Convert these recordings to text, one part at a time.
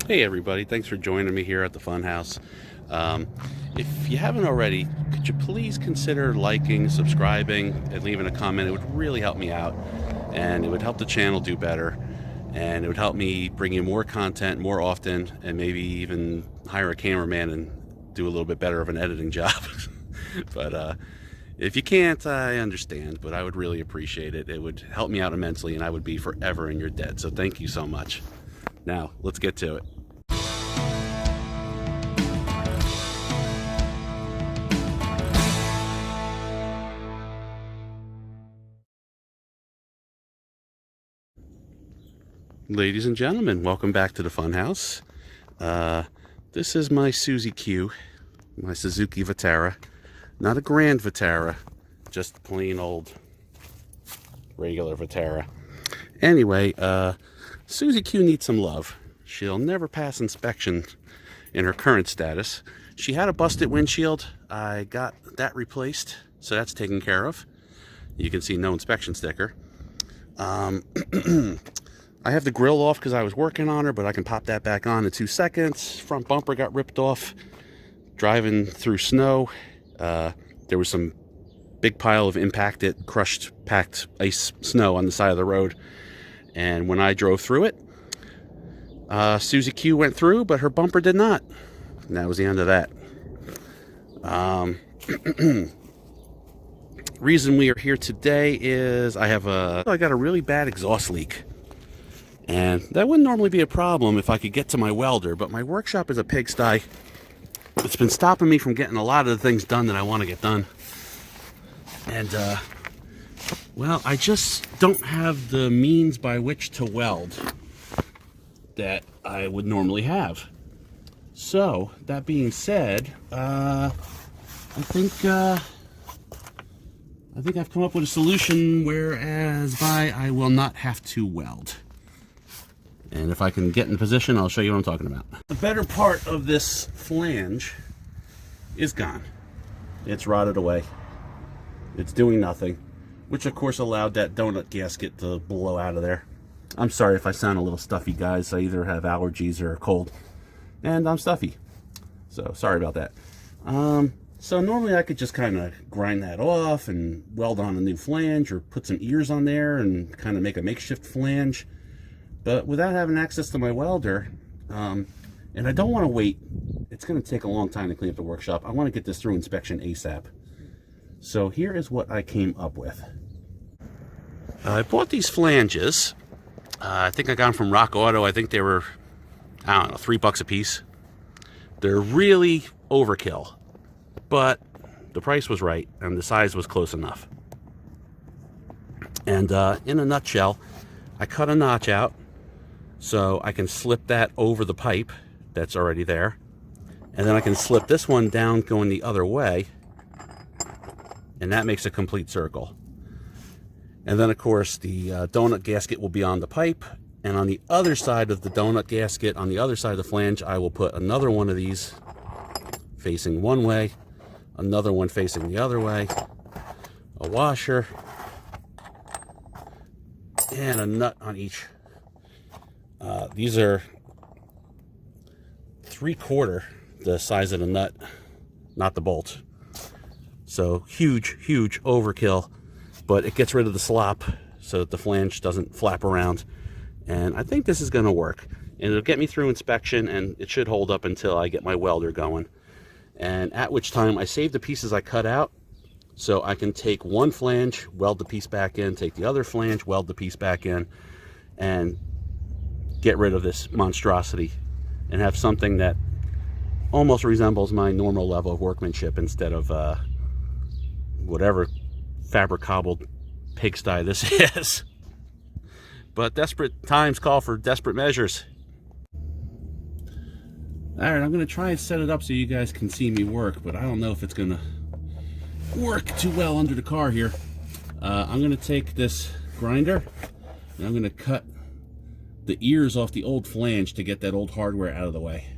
Hey everybody, thanks for joining me here at the Funhouse. If you haven't already, could you please consider liking, subscribing, and leaving a comment? It would really help me out, and it would help the channel do better, and it would help me bring you more content more often, and maybe even hire a cameraman and do a little bit better of an editing job. But if you can't, I understand, but I would really appreciate it. It would help me out immensely, and I would be forever in your debt. So thank you so much. Now, let's get to it. Ladies and gentlemen, welcome back to the Funhouse. This is my Suzy Q, my Suzuki Vitara. Not a Grand Vitara, just plain old regular Vitara. Anyway, Suzy Q needs some love. She'll never pass inspection in her current status. She had a busted windshield. I got that replaced, so that's taken care of. You can see no inspection sticker. I have the grill off because I was working on her, but I can pop that back on in 2 seconds. Front bumper got ripped off driving through snow. There was some big pile of impacted, crushed, packed ice snow on the side of the road. And when I drove through it, Suzy Q went through, but her bumper did not. And that was the end of that. Reason we are here today is I got a really bad exhaust leak. And that wouldn't normally be a problem if I could get to my welder, but my workshop is a pigsty. It's been stopping me from getting a lot of the things done that I want to get done. And, well, I just don't have the means by which to weld that I would normally have. So, that being said, I think I've come up with a solution whereas I will not have to weld. And if I can get in position, I'll show you what I'm talking about. The better part of this flange is gone. It's rotted away. It's doing nothing, which of course allowed that donut gasket to blow out of there. I'm sorry if I sound a little stuffy, guys. I either have allergies or a cold, and I'm stuffy. So sorry about that. So normally I could just kind of grind that off and weld on a new flange or put some ears on there and kind of make a makeshift flange. But without having access to my welder, and I don't want to wait, it's going to take a long time to clean up the workshop. I want to get this through inspection ASAP. So here is what I came up with. I bought these flanges. I think I got them from Rock Auto. I think they were, I don't know, $3 a piece. They're really overkill, but the price was right and the size was close enough. And in a nutshell, I cut a notch out so I can slip that over the pipe that's already there. And then I can slip this one down going the other way. And that makes a complete circle. And then, of course, the donut gasket will be on the pipe. And on the other side of the donut gasket, on the other side of the flange, I will put another one of these facing one way, another one facing the other way, a washer, and a nut on each. These are 3/4 the size of the nut, not the bolt. So huge overkill, but it gets rid of the slop so that the flange doesn't flap around. And I think this is going to work. And it'll get me through inspection, and it should hold up until I get my welder going. And at which time I save the pieces I cut out, so I can take one flange, weld the piece back in, take the other flange, weld the piece back in, and get rid of this monstrosity and have something that almost resembles my normal level of workmanship instead of whatever fabric cobbled pigsty this is. But desperate times call for desperate measures. Alright, I'm going to try and set it up so you guys can see me work, but I don't know if it's going to work too well under the car here. I'm going to take this grinder and I'm going to cut the ears off the old flange to get that old hardware out of the way.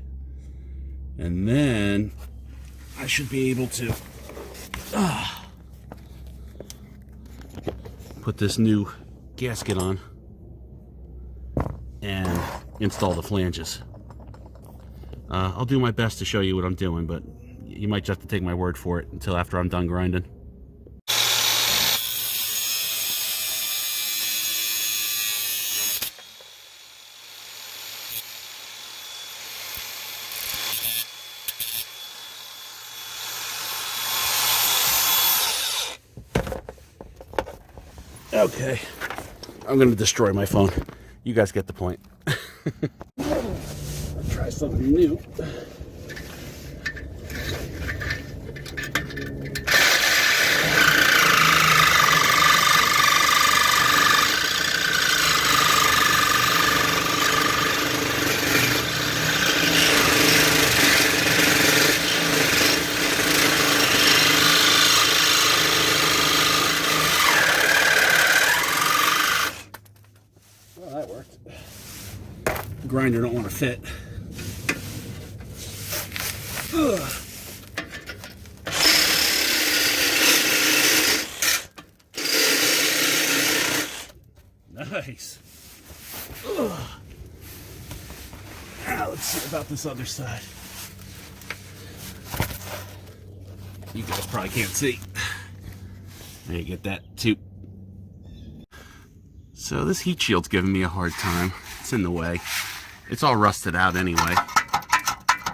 And then I should be able to put this new gasket on and install the flanges. I'll do my best to show you what I'm doing, but you might just have to take my word for it until after I'm done grinding. Okay, I'm gonna destroy my phone. You guys get the point. I'll try something new. Well, that worked. The grinder don't want to fit. Ugh. Nice. Ugh. Now let's see about this other side. You guys probably can't see. There you get that too. So this heat shield's giving me a hard time. It's in the way. It's all rusted out anyway.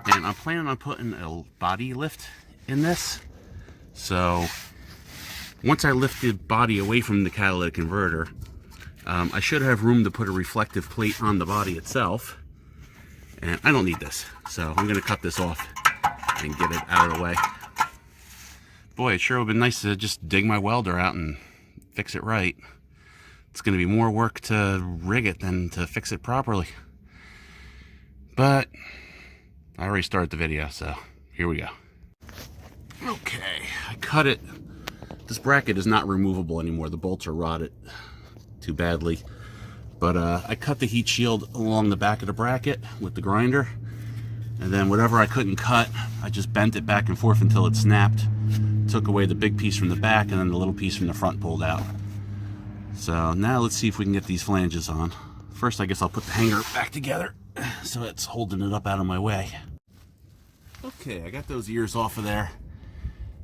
And I'm planning on putting a body lift in this. So once I lift the body away from the catalytic converter, I should have room to put a reflective plate on the body itself. And I don't need this. So I'm going to cut this off and get it out of the way. Boy, it sure would have been nice to just dig my welder out and fix it right. It's going to be more work to rig it than to fix it properly. But I already started the video, so here we go. Okay, I cut it. This bracket is not removable anymore. The bolts are rotted too badly. But I cut the heat shield along the back of the bracket with the grinder. And then whatever I couldn't cut, I just bent it back and forth until it snapped. Took away the big piece from the back and then the little piece from the front pulled out. So now let's see if we can get these flanges on. First, I guess I'll put the hanger back together so it's holding it up out of my way. Okay, I got those ears off of there.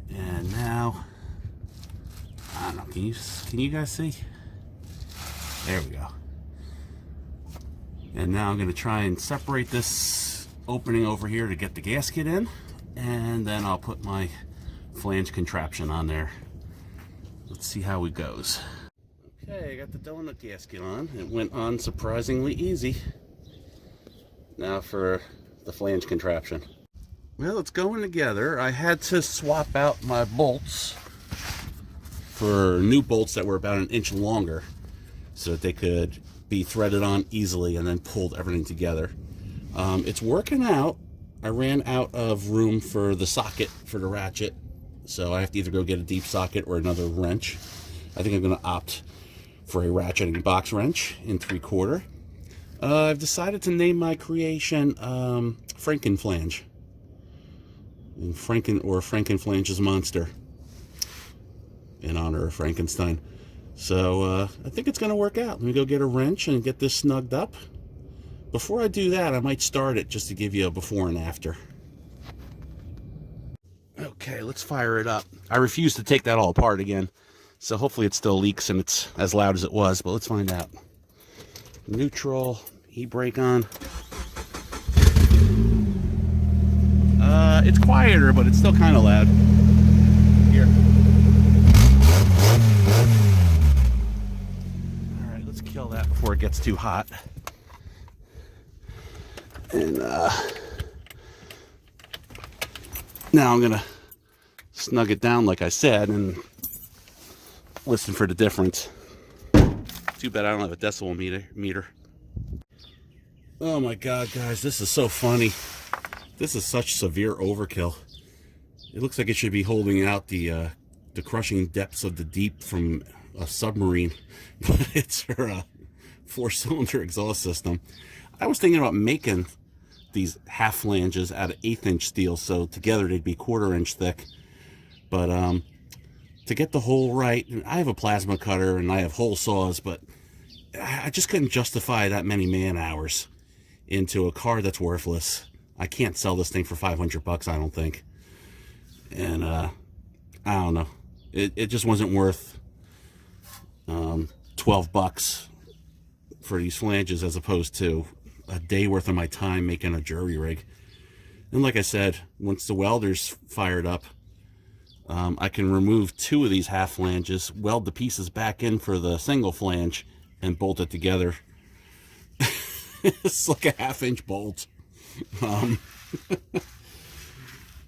And now, I don't know, can you guys see? There we go. And now I'm going to try and separate this opening over here to get the gasket in. And then I'll put my flange contraption on there. Let's see how it goes. Okay, I got the donut gasket on. It went on surprisingly easy. Now for the flange contraption. Well, it's going together. I had to swap out my bolts for new bolts that were about an inch longer so that they could be threaded on easily and then pulled everything together. It's working out. I ran out of room for the socket for the ratchet, so I have to either go get a deep socket or another wrench. I think I'm going to opt for a ratcheting box wrench in 3/4. I've decided to name my creation Frankenflange. Frankenflange's monster in honor of Frankenstein. So I think it's going to work out. Let me go get a wrench and get this snugged up. Before I do that, I might start it just to give you a before and after. Okay, let's fire it up. I refuse to take that all apart again. So hopefully it still leaks and it's as loud as it was, but let's find out. Neutral, e-brake on. It's quieter, but it's still kind of loud. Here. All right, let's kill that before it gets too hot. And now I'm gonna snug it down like I said and listen for the difference. Too bad I don't have a decibel meter. Oh my god, guys, this is so funny. This is such severe overkill. It looks like it should be holding out the crushing depths of the deep from a submarine, but it's her 4-cylinder exhaust system. I was thinking about making these half flanges out of 1/8 inch steel, so together they'd be 1/4 inch thick. But to get the hole right, I have a plasma cutter and I have hole saws, but I just couldn't justify that many man hours into a car that's worthless. I can't sell this thing for 500 bucks, I don't think. And I don't know. It just wasn't worth 12 bucks for these flanges as opposed to a day worth of my time making a jury rig. And like I said, once the welder's fired up, I can remove 2 of these half flanges, weld the pieces back in for the single flange, and bolt it together. It's like a 1/2-inch bolt.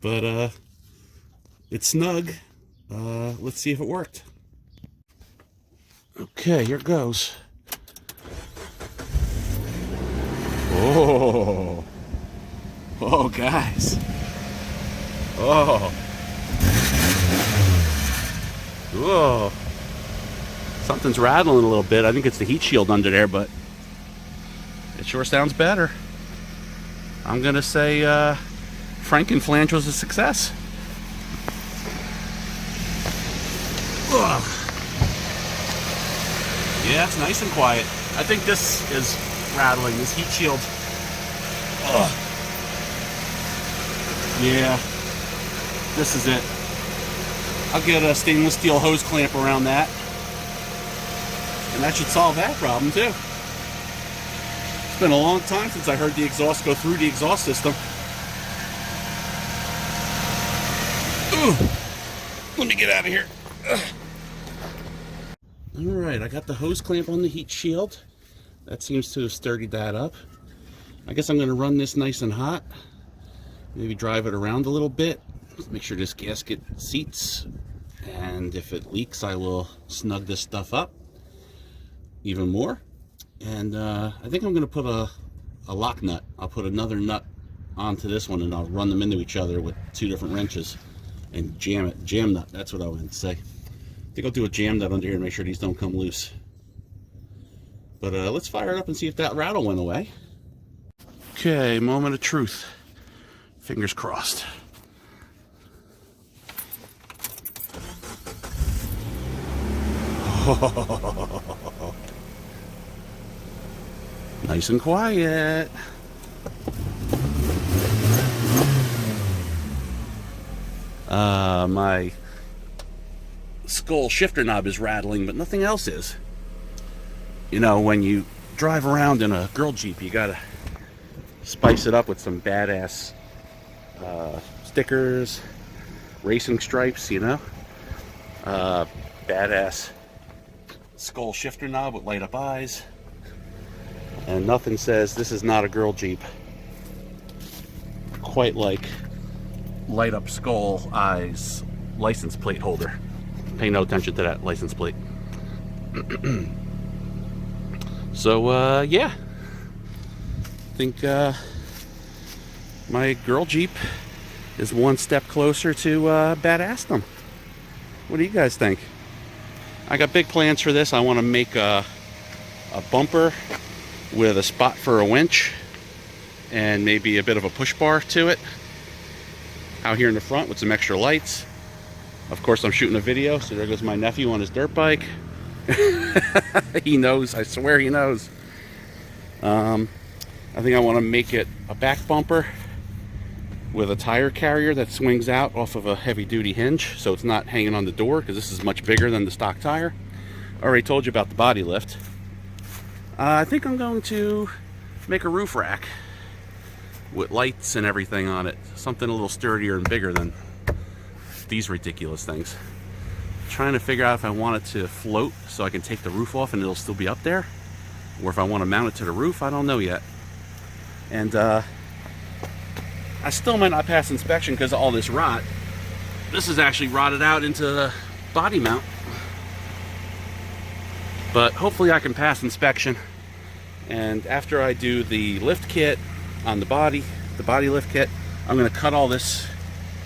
But it's snug. Let's see if it worked. Okay, here it goes. Oh, oh, guys. Oh, whoa. Something's rattling a little bit. I think it's the heat shield under there, but it sure sounds better. I'm gonna say Frankenflange was a success. Ugh. Yeah, it's nice and quiet. I think this is rattling, this heat shield. Ugh. Yeah, this is it. I'll get a stainless steel hose clamp around that, and that should solve that problem too. It's been a long time since I heard the exhaust go through the exhaust system. Ooh. Let me get out of here. Alright, I got the hose clamp on the heat shield. That seems to have sturdied that up. I guess I'm going to run this nice and hot. Maybe drive it around a little bit. Make sure this gasket seats. And if it leaks, I will snug this stuff up even more. And I think I'm going to put a lock nut. I'll put another nut onto this one, and I'll run them into each other with 2 different wrenches and jam it. Jam nut, that's what I wanted to say. I think I'll do a jam nut under here and make sure these don't come loose. But let's fire it up and see if that rattle went away. Okay, moment of truth. Fingers crossed. Nice and quiet. My skull shifter knob is rattling, but nothing else is. You know, when you drive around in a girl Jeep, you gotta spice it up with some badass stickers, racing stripes, you know. Badass skull shifter knob with light up eyes. And nothing says this is not a girl Jeep quite like light up skull eyes license plate holder. Pay no attention to that license plate. So yeah, I think my girl Jeep is one step closer to badassdom. What do you guys think? I got big plans for this. I want to make a bumper with a spot for a winch and maybe a bit of a push bar to it out here in the front with some extra lights. Of course, I'm shooting a video, so there goes my nephew on his dirt bike. He knows, I swear he knows. I think I want to make it a back bumper with a tire carrier that swings out off of a heavy-duty hinge, so it's not hanging on the door, because this is much bigger than the stock tire. I already told you about the body lift. I think I'm going to make a roof rack with lights and everything on it. Something a little sturdier and bigger than these ridiculous things. Trying to figure out if I want it to float so I can take the roof off and it'll still be up there, or if I want to mount it to the roof. I don't know yet. And I still might not pass inspection because of all this rot. This is actually rotted out into the body mount, but hopefully I can pass inspection. And after I do the lift kit on the body lift kit, I'm going to cut all this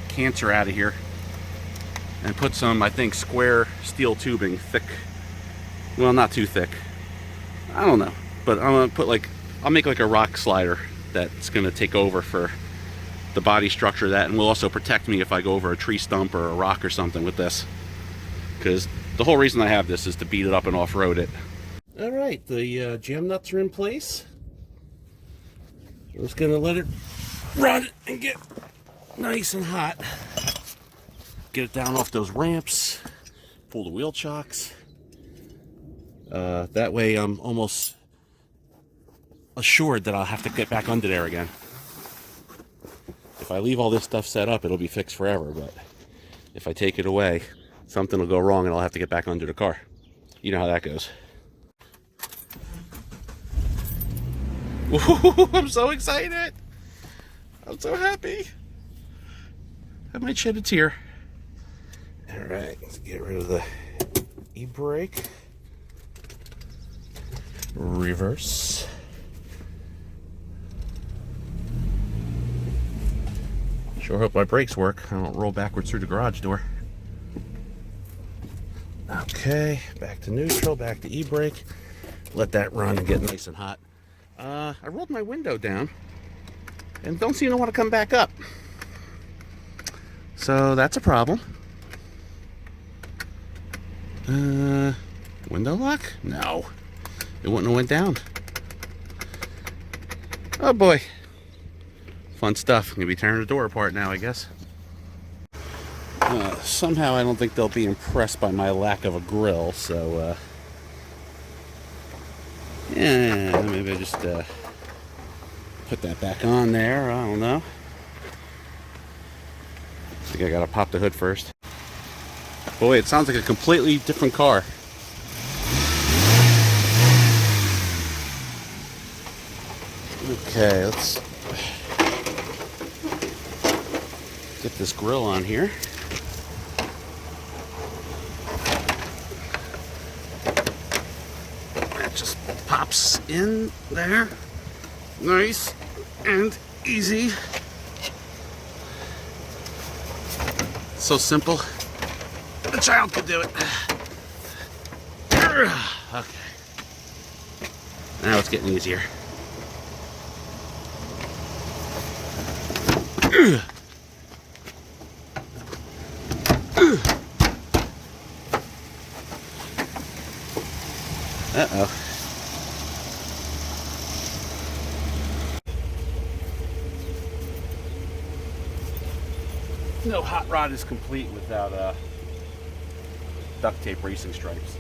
cancer out of here and put some, I think, square steel tubing, thick, well, not too thick, I don't know, but I'm going to put I'll make like a rock slider that's going to take over for the body structure of that, and will also protect me if I go over a tree stump or a rock or something with this, because the whole reason I have this is to beat it up and off-road it. Alright, the jam nuts are in place. I'm just going to let it run and get nice and hot. Get it down off those ramps. Pull the wheel chocks. That way I'm almost assured that I'll have to get back under there again. If I leave all this stuff set up, it'll be fixed forever, but if I take it away, something will go wrong and I'll have to get back under the car. You know how that goes. Ooh, I'm so excited. I'm so happy. I might shed a tear. All right, let's get rid of the e-brake. Reverse. Sure hope my brakes work. I don't roll backwards through the garage door. Okay, back to neutral, back to e-brake. Let that run and get nice and hot. I rolled my window down and don't seem to want to come back up. So that's a problem. Window lock? No. It wouldn't have went down. Oh boy. Fun stuff. I'm going to be tearing the door apart now, I guess. Somehow I don't think they'll be impressed by my lack of a grill, so yeah, maybe I just put that back on there. I don't know. I think I gotta pop the hood first. Boy, it sounds like a completely different car. Okay, let's get this grill on here. That just pops in there. Nice and easy. So simple. A child could do it. Okay. Now it's getting easier. Uh-oh. No hot rod is complete without duct tape racing stripes.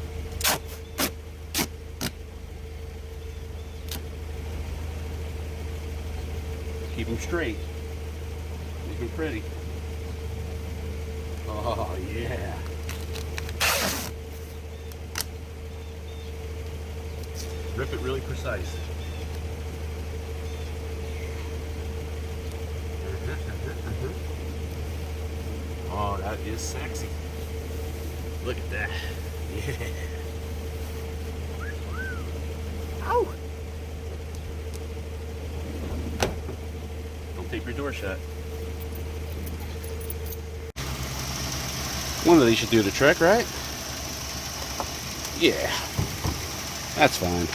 Keep them straight. Make them pretty. Oh, yeah. Rip it really precise. Oh, that is sexy. Look at that. Yeah. Ow! Don't tape your door shut. One of these should do the trick, right? Yeah. That's fine.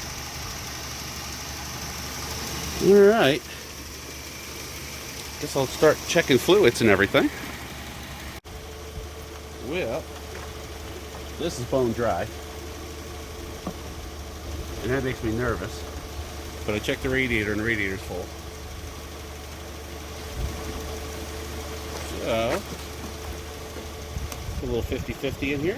Alright. Guess I'll start checking fluids and everything. Well, this is bone dry. And that makes me nervous. But I checked the radiator and the radiator's full. So, a little 50-50 in here.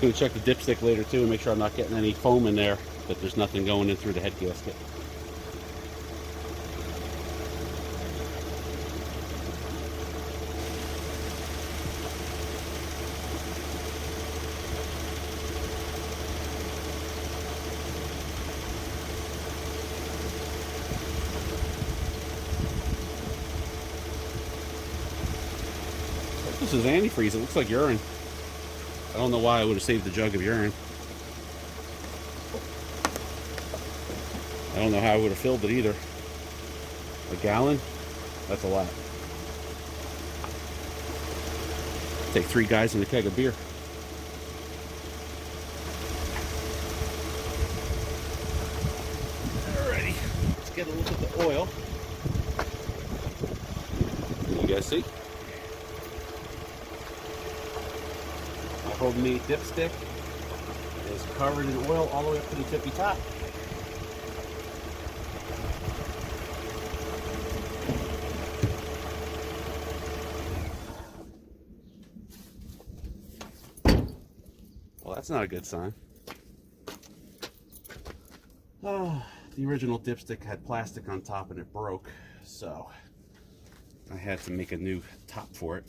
Going to check the dipstick later too and make sure I'm not getting any foam in there, that there's nothing going in through the head gasket. This is antifreeze. It looks like urine. I don't know why I would have saved the jug of urine. I don't know how I would have filled it either. A gallon? That's a lot. Take 3 guys and a keg of beer. Alrighty. Let's get a look at the oil. You guys see? Homemade dipstick is covered in oil all the way up to the tippy top. That's not a good sign. Oh, the original dipstick had plastic on top and it broke, so I had to make a new top for it.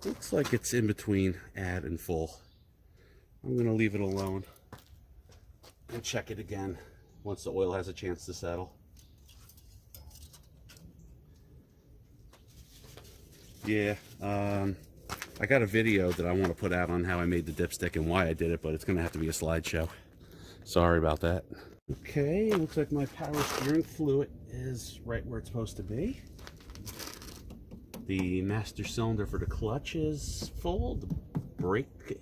Looks like it's in between add and full. I'm going to leave it alone and check it again once the oil has a chance to settle. Yeah, I got a video that I want to put out on how I made the dipstick and why I did it, but it's going to have to be a slideshow. Sorry about that. Okay, it looks like my power steering fluid is right where it's supposed to be. The master cylinder for the clutch is full. The brake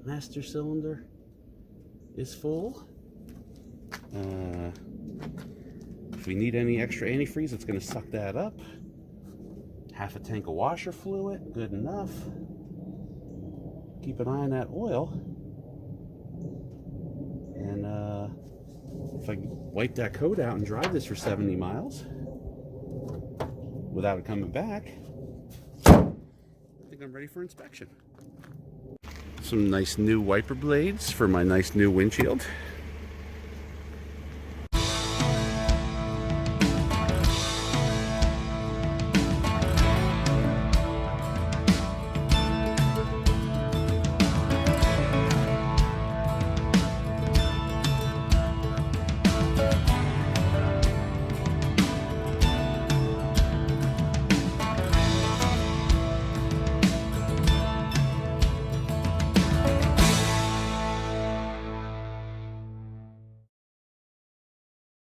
master cylinder is full. If we need any extra antifreeze, it's going to suck that up. Half a tank of washer fluid, good enough. Keep an eye on that oil. And if I wipe that coat out and drive this for 70 miles without it coming back, I think I'm ready for inspection. Some nice new wiper blades for my nice new windshield.